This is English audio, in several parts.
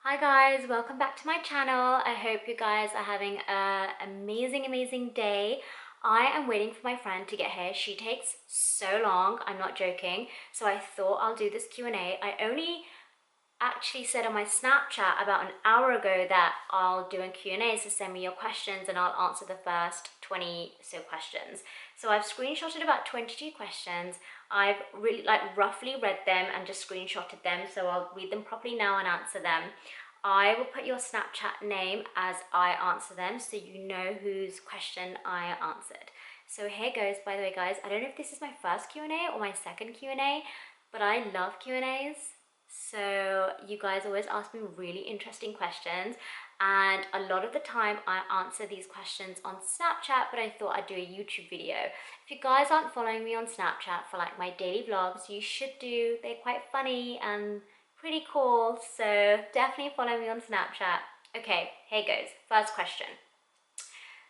Hi guys, welcome back to my channel. I hope you guys are having an amazing day. I am waiting for my friend to get here. She takes so long, I'm not joking. So I thought I'll do this Q&A. I only actually said on my Snapchat about an hour ago that I'll do a Q&A, so send me your questions and I'll answer the first 20 so questions. So I've screenshotted about 22 questions. I've really roughly read them and just screenshotted them, so I'll read them properly now and answer them. I will put your Snapchat name as I answer them so you know whose question I answered. So here goes. By the way guys, I don't know if this is my first Q&A or my second Q&A, but I love Q&As. So you guys always ask me really interesting questions, and a lot of the time I answer these questions on Snapchat, but I thought I'd do a YouTube video. If you guys aren't following me on Snapchat for like my daily vlogs, you should do. They're quite funny and pretty cool, so definitely follow me on Snapchat. Okay, here goes. First question.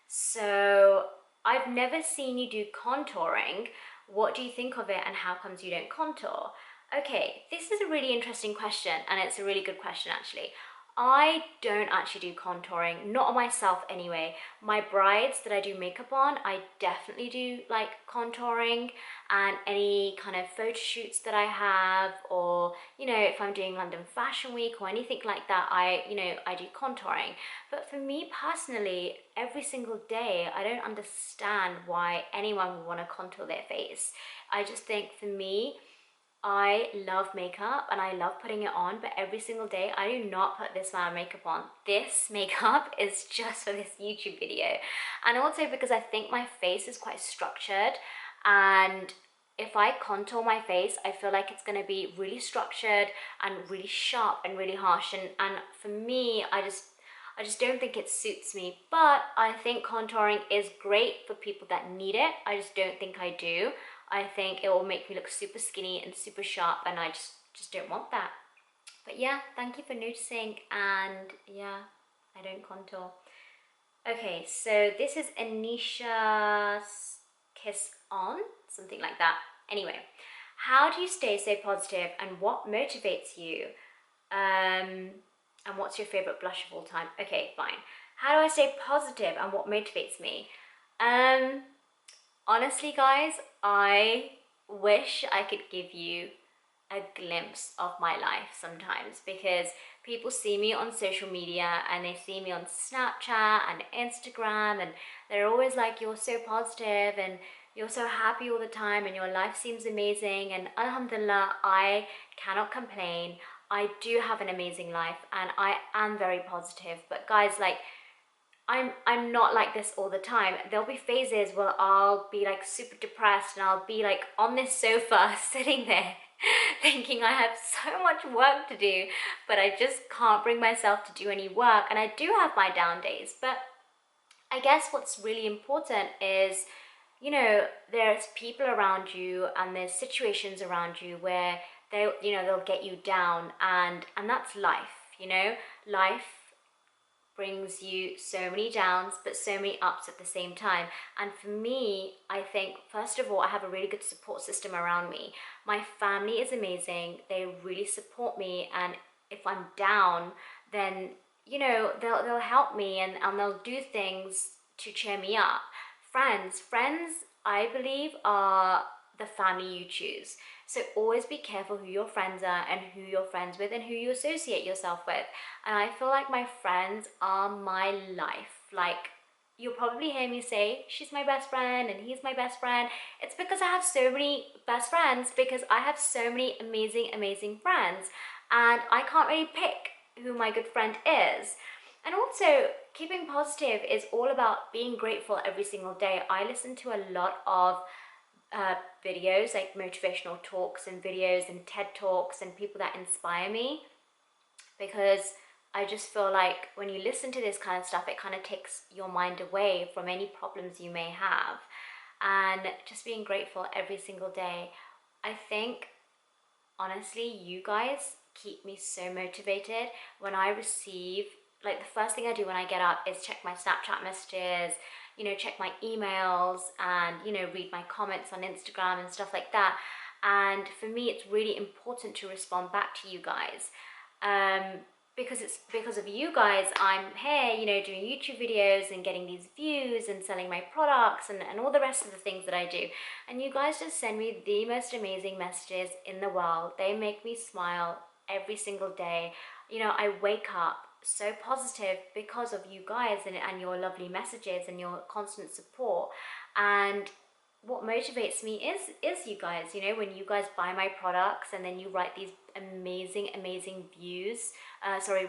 So I've never seen you do contouring. What do you think of it and how comes you don't contour? Okay, this is a really interesting question, and it's a really good question actually. I don't actually do contouring, not on myself anyway. My brides that I do makeup on, I definitely do like contouring, and any kind of photo shoots that I have, or if I'm doing London Fashion Week or anything like that, I do contouring. But for me personally, every single day, I don't understand why anyone would want to contour their face. I just think for me, I love makeup and I love putting it on, but every single day I do not put this amount of makeup on. This makeup is just for this YouTube video. And also because I think my face is quite structured, and if I contour my face, I feel like it's going to be really structured and really sharp and really harsh. And for me, I just don't think it suits me. But I think contouring is great for people that need it. I just don't think I do. I think it will make me look super skinny and super sharp, and I just don't want that. But yeah, thank you for noticing, and yeah, I don't contour. Okay, so this is Anisha's Kiss On, something like that. Anyway, how do you stay so positive and what motivates you? And what's your favorite blush of all time? Okay, fine. How do I stay positive and what motivates me? Honestly, guys, I wish I could give you a glimpse of my life sometimes, because people see me on social media and they see me on Snapchat and Instagram, and they're always like, you're so positive and you're so happy all the time and your life seems amazing, and alhamdulillah, I cannot complain. I do have an amazing life and I am very positive. But guys, like, I'm not like this all the time. There'll be phases where I'll be like super depressed and I'll be like on this sofa sitting there thinking I have so much work to do, but I just can't bring myself to do any work. And I do have my down days, but I guess what's really important is, there's people around you and there's situations around you where they'll get you down, and that's life. Life brings you so many downs but so many ups at the same time. And for me, I think first of all, I have a really good support system around me. My family is amazing. They really support me, and if I'm down, then they'll help me, and they'll do things to cheer me up. Friends, I believe, are the family you choose. So always be careful who your friends are and who you're friends with and who you associate yourself with. And I feel like my friends are my life. Like, you'll probably hear me say, she's my best friend and he's my best friend. It's because I have so many best friends, because I have so many amazing friends. And I can't really pick who my good friend is. And also, keeping positive is all about being grateful every single day. I listen to a lot of videos, like motivational talks and videos and TED Talks and people that inspire me, because I just feel like when you listen to this kind of stuff, it kind of takes your mind away from any problems you may have. And just being grateful every single day. I think, honestly, you guys keep me so motivated. When I receive, like, the first thing I do when I get up is check my Snapchat messages, check my emails, and read my comments on Instagram and stuff like that. And for me, it's really important to respond back to you guys. it's because of you guys, I'm here, you know, doing YouTube videos and getting these views and selling my products and all the rest of the things that I do. And you guys just send me the most amazing messages in the world. They make me smile every single day. You know, I wake up so positive because of you guys and your lovely messages and your constant support. And what motivates me is you guys, you know, when you guys buy my products and then you write these amazing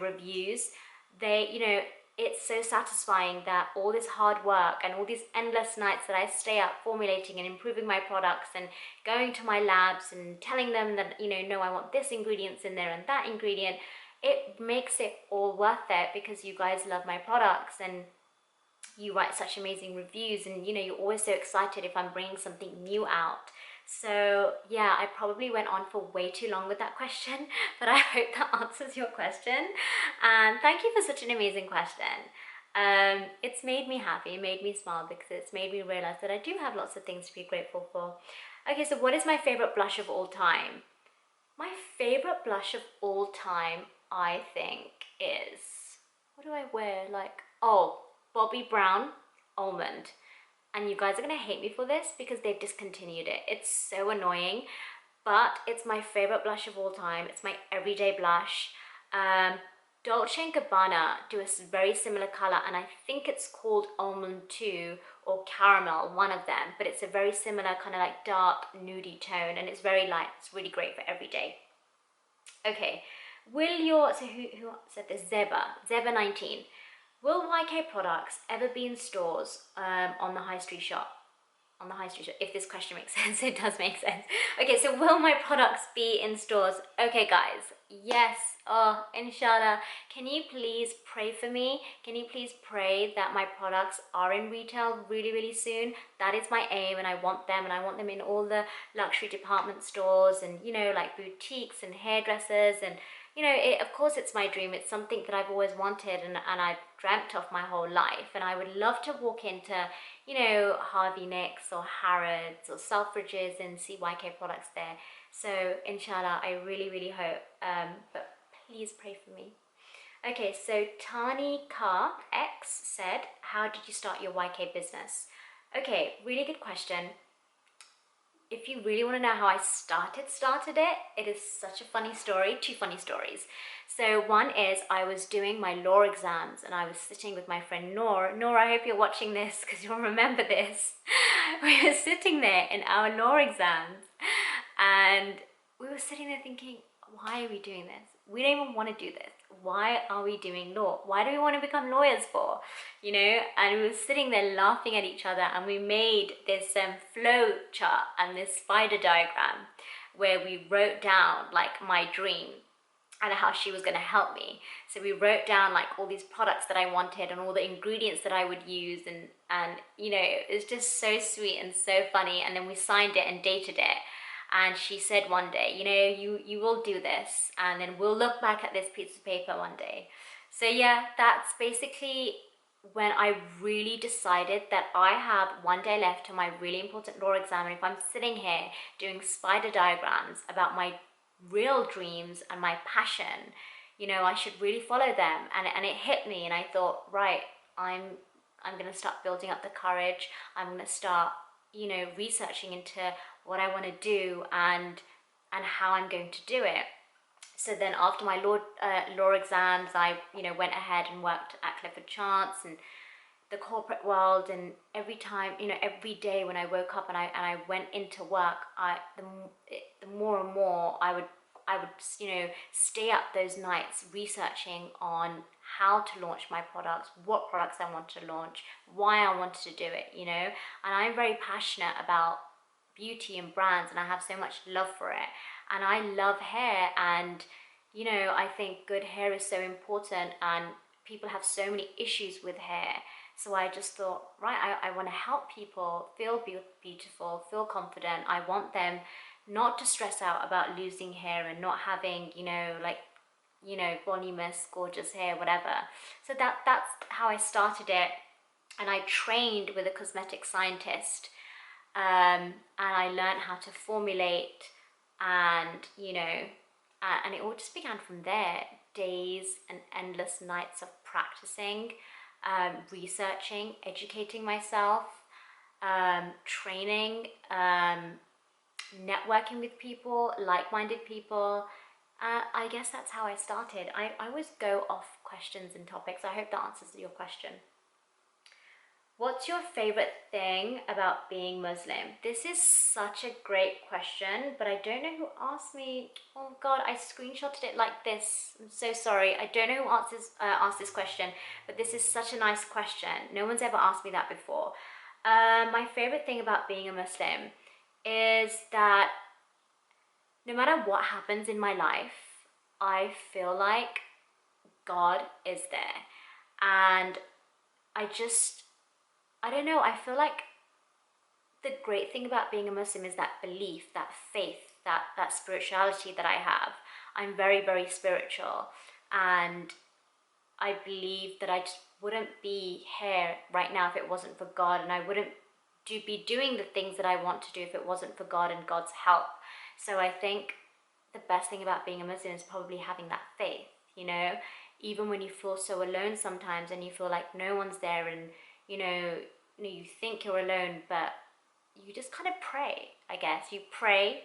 reviews. They, you know, it's so satisfying that all this hard work and all these endless nights that I stay up formulating and improving my products and going to my labs and telling them that, you know, no, I want this ingredients in there and that ingredient, it makes it all worth it because you guys love my products and you write such amazing reviews, and you know, you're always so excited if I'm bringing something new out. So yeah, I probably went on for way too long with that question, but I hope that answers your question. And thank you for such an amazing question. It's made me happy, it made me smile because it's made me realize that I do have lots of things to be grateful for. Okay, so what is my favorite blush of all time? My favorite blush of all time, I think, is, what do I wear? Like, oh, Bobbi Brown, Almond. And you guys are gonna hate me for this because they've discontinued it. It's so annoying, but it's my favorite blush of all time. It's my everyday blush. Dolce & Gabbana do a very similar color, and I think it's called Almond 2 or Caramel, one of them, but it's a very similar kind of like dark nudie tone, and it's very light. It's really great for every day. Okay, will your, so who said this? Zeba19. Will YK products ever be in stores on the high street shop? On the high street shop, if this question makes sense, it does make sense. Okay, so will my products be in stores? Okay, guys, yes, oh, inshallah. Can you please pray for me? Can you please pray that my products are in retail really soon? That is my aim, and I want them in all the luxury department stores and, you know, like boutiques and hairdressers and, you know, of course it's my dream. It's something that I've always wanted and I've dreamt of my whole life, and I would love to walk into, you know, Harvey Nicks or Harrods or Selfridges and see YK products there. So inshallah, I really hope, but please pray for me. Okay, so Tani Car X said, how did you start your YK business? Okay, really good question. If you really want to know how I started it, it is such a funny story, two funny stories. So one is I was doing my law exams and I was sitting with my friend Noor. Noor, I hope you're watching this because you'll remember this. We were sitting there in our law exams and we were sitting there thinking, why are we doing this? We don't even want to do this. Why are we doing law? Why do we want to become lawyers for? You know, and we were sitting there laughing at each other, and we made this flow chart and this spider diagram where we wrote down like my dream and how she was going to help me. So we wrote down like all these products that I wanted and all the ingredients that I would use, and you know, it was just so sweet and so funny. And then we signed it and dated it. And she said one day, you know, you will do this, and then we'll look back at this piece of paper one day. So yeah, that's basically when I really decided that I have one day left to my really important law exam, and if I'm sitting here doing spider diagrams about my real dreams and my passion, you know, I should really follow them. And it hit me, and I thought, right, I'm gonna start building up the courage. I'm gonna start, you know, researching into what I want to do and how I'm going to do it. So then after my law exams, I, you know, went ahead and worked at Clifford Chance and the corporate world, and every time, you know, every day when I woke up and I went into work, the more and more I would, you know, stay up those nights researching on how to launch my products, what products I want to launch, why I wanted to do it, you know. And I'm very passionate about beauty and brands, and I have so much love for it, and I love hair, and you know, I think good hair is so important, and people have so many issues with hair. So I just thought, right, I want to help people feel beautiful, feel confident. I want them not to stress out about losing hair and not having, you know, like, you know, voluminous, gorgeous hair, whatever. So that's how I started it, and I trained with a cosmetic scientist. And I learned how to formulate, and you know, and it all just began from there. days and endless nights of practicing, researching, educating myself, training, networking with people, like-minded people. I guess that's how I started. I always go off questions and topics. I hope that answers your question. What's your favorite thing about being Muslim? This is such a great question, but I don't know who asked me. Oh God, I screenshotted it like this. I'm so sorry. I don't know who asked this question, but this is such a nice question. No one's ever asked me that before. My favorite thing about being a Muslim is that no matter what happens in my life, I feel like God is there. And I don't know, I feel like the great thing about being a Muslim is that belief, that faith, that spirituality that I have. I'm very, very spiritual, and I believe that I just wouldn't be here right now if it wasn't for God, and I wouldn't be doing the things that I want to do if it wasn't for God and God's help. So I think the best thing about being a Muslim is probably having that faith, you know, even when you feel so alone sometimes and you feel like no one's there, and you think you're alone, but you just kind of pray, I guess. You pray,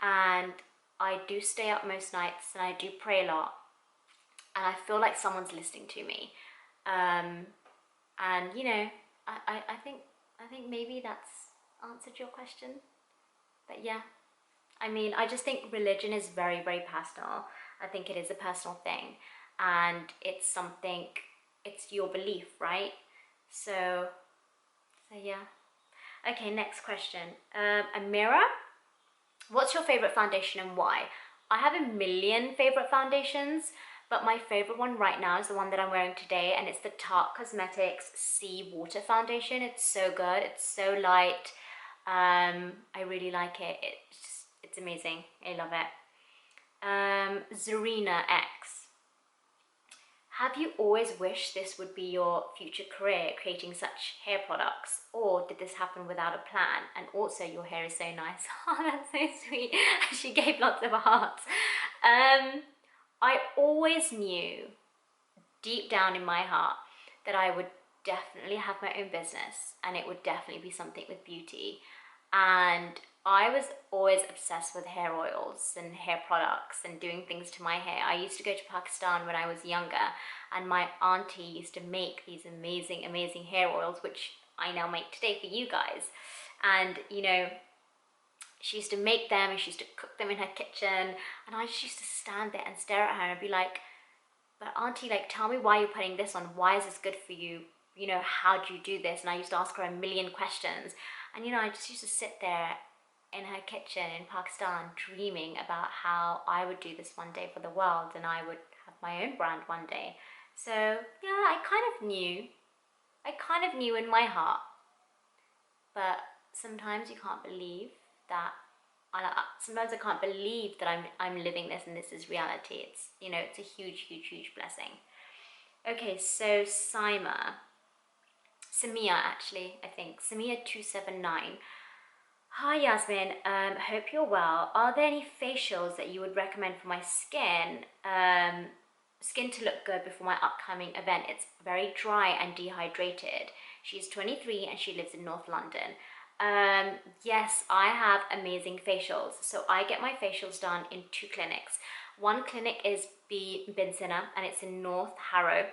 and I do stay up most nights and I do pray a lot, and I feel like someone's listening to me. And I think maybe that's answered your question. But yeah, I mean, I just think religion is very, very personal. I think it is a personal thing, and it's your belief, right? So yeah. Okay, next question. Amira, what's your favorite foundation and why? I have a million favorite foundations, but my favorite one right now is the one that I'm wearing today, and it's the Tarte Cosmetics Sea Water Foundation. It's so good. It's so light. I really like it. It's amazing. I love it. Zarina X. Have you always wished this would be your future career, creating such hair products? Or did this happen without a plan? And also, your hair is so nice. Oh, that's so sweet. She gave lots of hearts. I always knew, deep down in my heart, that I would definitely have my own business, and it would definitely be something with beauty. And I was always obsessed with hair oils and hair products and doing things to my hair. I used to go to Pakistan when I was younger, and my auntie used to make these amazing, amazing hair oils, which I now make today for you guys. And she used to make them and she used to cook them in her kitchen, and I just used to stand there and stare at her and be like, but auntie, like, tell me why you're putting this on. Why is this good for you? How do you do this? And I used to ask her a million questions. And I just used to sit there in her kitchen in Pakistan dreaming about how I would do this one day for the world, and I would have my own brand one day. So yeah, I kind of knew in my heart, but sometimes you can't believe that. Sometimes I can't believe that I'm living this and this is reality. It's a huge, huge, huge blessing. Okay, so Samia, actually, I think Samia 279. Hi Yasmin, hope you're well. Are there any facials that you would recommend for my skin? Skin to look good before my upcoming event. It's very dry and dehydrated. She's 23 and she lives in North London. Yes, I have amazing facials. So I get my facials done in 2 clinics. One clinic is Bin Sina, and it's in North Harrow.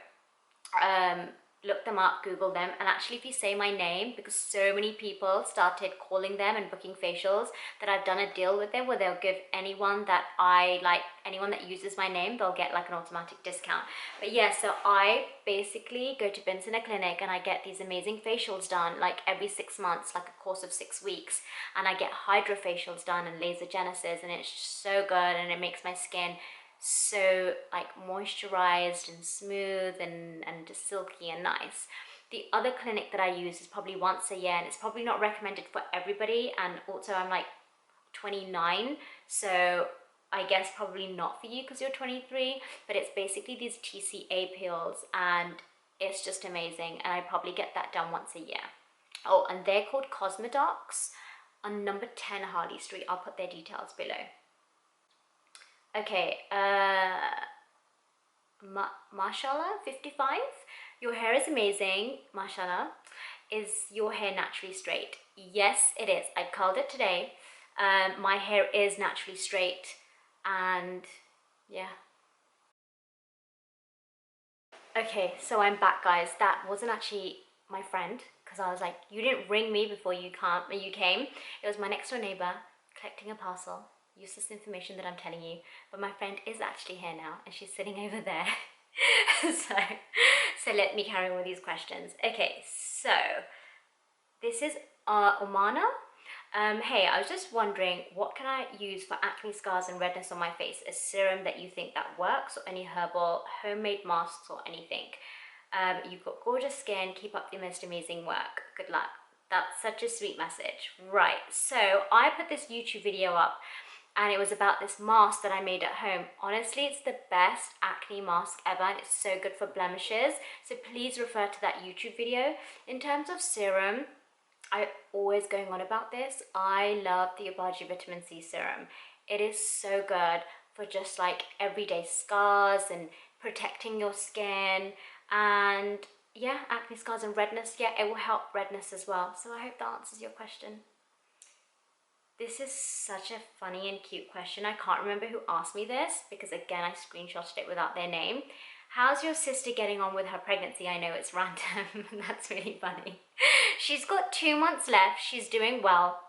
Look them up, Google them, and actually if you say my name, because so many people started calling them and booking facials, that I've done a deal with them where they'll give anyone that anyone that uses my name, they'll get like an automatic discount. But yeah, so I basically go to Vincent Clinic and I get these amazing facials done like every 6 months, like a course of 6 weeks, and I get hydrofacials done and laser genesis, and it's just so good, and it makes my skin so like moisturized and smooth and just silky and nice. The other clinic that I use is probably once a year, and it's probably not recommended for everybody, and also I'm like 29, so I guess probably not for you because you're 23, but it's basically these TCA peels, and it's just amazing, and I probably get that done once a year. Oh, and they're called Cosmodocs on number 10 Harley Street. I'll put their details below. Okay, Mashallah 55. Your hair is amazing. Mashallah. Is your hair naturally straight? Yes, it is. I curled it today. My hair is naturally straight, and yeah. Okay, so I'm back, guys. That wasn't actually my friend, because I was like, you didn't ring me before you came. It was my next door neighbor collecting a parcel. Useless information that I'm telling you, but my friend is actually here now, and she's sitting over there. so, so let me carry on with these questions. Okay, so this is Omana. Hey, I was just wondering, what can I use for acne scars and redness on my face? A serum that you think that works, or any herbal homemade masks or anything? You've got gorgeous skin. Keep up the most amazing work. Good luck. That's such a sweet message. Right, so I put this YouTube video up, and it was about this mask that I made at home. Honestly, it's the best acne mask ever, and it's so good for blemishes. So please refer to that YouTube video. In terms of serum, I always going on about this. I love the Obagi Vitamin C Serum. It is so good for just like everyday scars and protecting your skin, and yeah, acne scars and redness. Yeah, it will help redness as well. So I hope that answers your question. This is such a funny and cute question. I can't remember who asked me this, because again, I screenshotted it without their name. How's your sister getting on with her pregnancy? I know it's random. That's really funny. She's got 2 months left. She's doing well.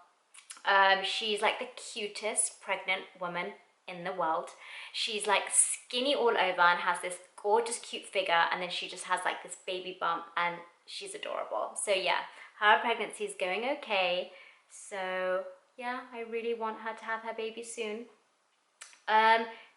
She's like the cutest pregnant woman in the world. She's like skinny all over and has this gorgeous cute figure, and then she just has like this baby bump, and she's adorable. So yeah, her pregnancy is going okay. So yeah, I really want her to have her baby soon.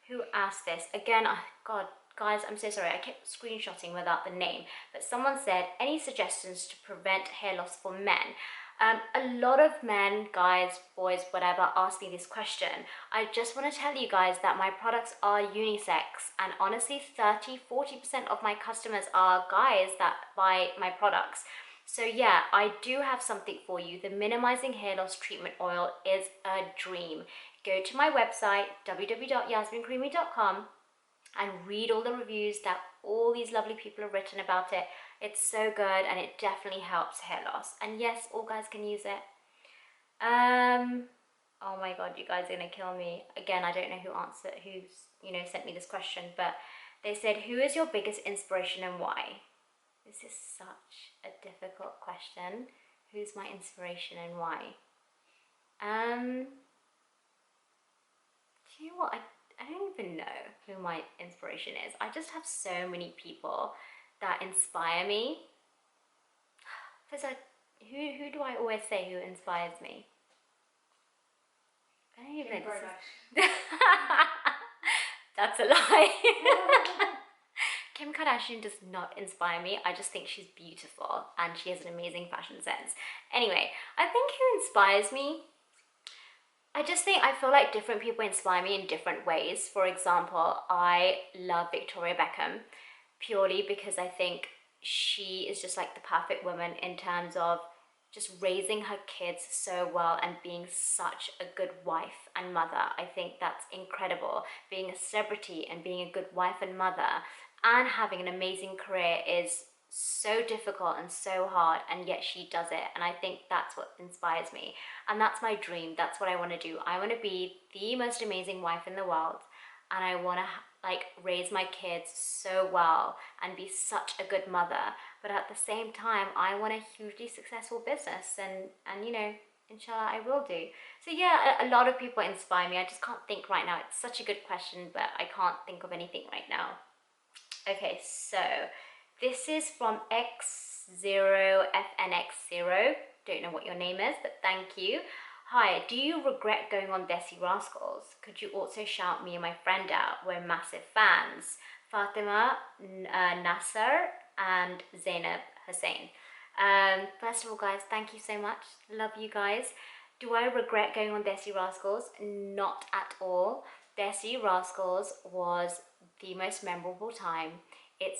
Who asked this? Again, oh God, guys, I'm so sorry. I kept screenshotting without the name, but someone said, any suggestions to prevent hair loss for men? A lot of men, guys, boys, whatever, ask me this question. I just want to tell you guys that my products are unisex, and honestly, 30–40% of my customers are guys that buy my products. So yeah, I do have something for you. The Minimizing Hair Loss Treatment Oil is a dream. Go to my website, www.yasminkarimi.com, and read all the reviews that all these lovely people have written about it. It's so good, and it definitely helps hair loss. And yes, all guys can use it. Oh my God, you guys are gonna kill me. Again, I don't know who's sent me this question, but they said, who is your biggest inspiration and why? This is such a difficult question. Who's my inspiration and why? Do you know what? I don't even know who my inspiration is. I just have so many people that inspire me. Who do I always say who inspires me? I don't even know. That's a lie. Kim Kardashian does not inspire me. I just think she's beautiful and she has an amazing fashion sense. Anyway, I think who inspires me, I feel like different people inspire me in different ways. For example, I love Victoria Beckham purely because I think she is just like the perfect woman in terms of just raising her kids so well and being such a good wife and mother. I think that's incredible. Being a celebrity and being a good wife and mother and having an amazing career is so difficult and so hard, and yet she does it, and I think that's what inspires me, and that's my dream. That's what I want to do. I want to be the most amazing wife in the world, and I want to like raise my kids so well and be such a good mother, but at the same time I want a hugely successful business, and inshallah I will do. So yeah, a lot of people inspire me. I just can't think right now. It's such a good question, but I can't think of anything right now. Okay, so this is from X0FNX0. Don't know what your name is, but thank you. Hi, do you regret going on Bessie Rascals? Could you also shout me and my friend out? We're massive fans. Fatima, Nasser, and Zainab Hussein. First of all, guys, thank you so much. Love you guys. Do I regret going on Bessie Rascals? Not at all. Bessie Rascals was the most memorable time. It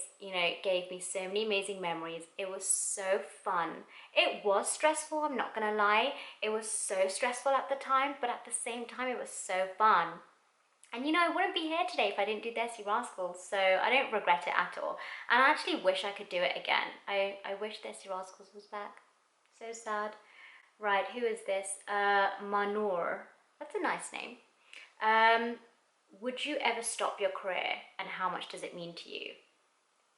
gave me so many amazing memories. It was so fun. It was stressful, I'm not gonna lie. It was so stressful at the time, but at the same time, it was so fun. And you know, I wouldn't be here today if I didn't do Bessie Rascals, so I don't regret it at all. And I actually wish I could do it again. I wish Bessie Rascals was back. So sad. Right, who is this? Manur. That's a nice name. Would you ever stop your career, and how much does it mean to you?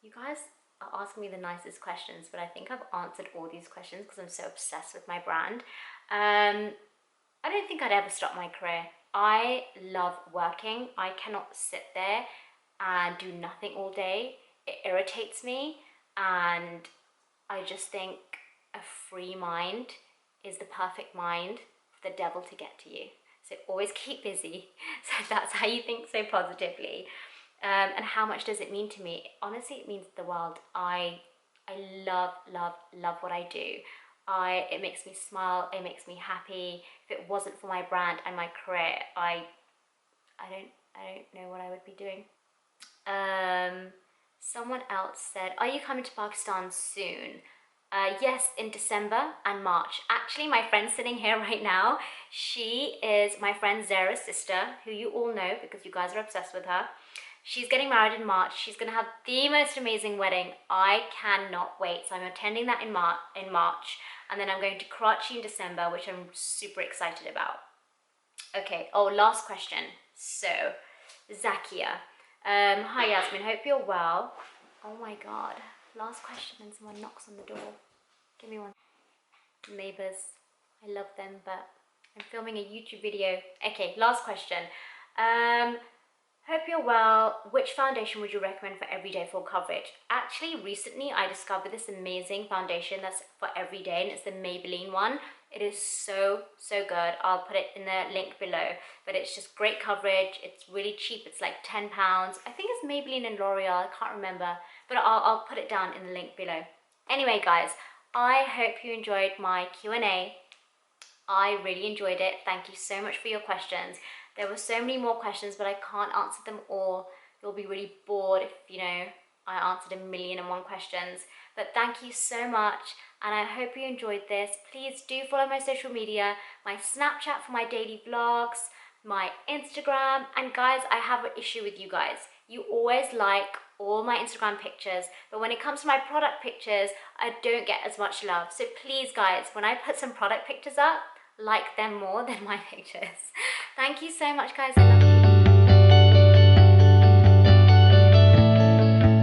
You guys are asking me the nicest questions, but I think I've answered all these questions because I'm so obsessed with my brand. I don't think I'd ever stop my career. I love working. I cannot sit there and do nothing all day. It irritates me, and I just think a free mind is the perfect mind for the devil to get to you. So always keep busy. So that's how you think so positively. And how much does it mean to me? Honestly, it means the world. I love, love, love what I do. It makes me smile. It makes me happy. If it wasn't for my brand and my career, I don't know what I would be doing. Someone else said, "Are you coming to Pakistan soon?" Yes, in December and March. Actually, my friend sitting here right now, she is my friend Zara's sister, who you all know because you guys are obsessed with her. She's getting married in March. She's going to have the most amazing wedding. I cannot wait. So I'm attending that in March. And then I'm going to Karachi in December, which I'm super excited about. Okay, oh, last question. So, Zakia. Hi Yasmin, hope you're well. Oh my god. Last question and someone knocks on the door. Give me one. Neighbors. I love them, but I'm filming a YouTube video. Okay, last question. Hope you're well. Which foundation would you recommend for everyday full coverage? Actually, recently I discovered this amazing foundation that's for everyday, and it's the Maybelline one. It is so, so good. I'll put it in the link below. But it's just great coverage. It's really cheap. It's like £10. I think it's Maybelline and L'Oreal. I can't remember. But I'll put it down in the link below. Anyway, guys, I hope you enjoyed my Q&A. I really enjoyed it. Thank you so much for your questions. There were so many more questions, but I can't answer them all. You'll be really bored if, you know, I answered 1,000,001 questions. But thank you so much, and I hope you enjoyed this. Please do follow my social media, my Snapchat for my daily vlogs, my Instagram, and guys, I have an issue with you guys. You always like all my Instagram pictures, but when it comes to my product pictures, I don't get as much love. So please, guys, when I put some product pictures up, like them more than my pictures. Thank you so much, guys. I love you.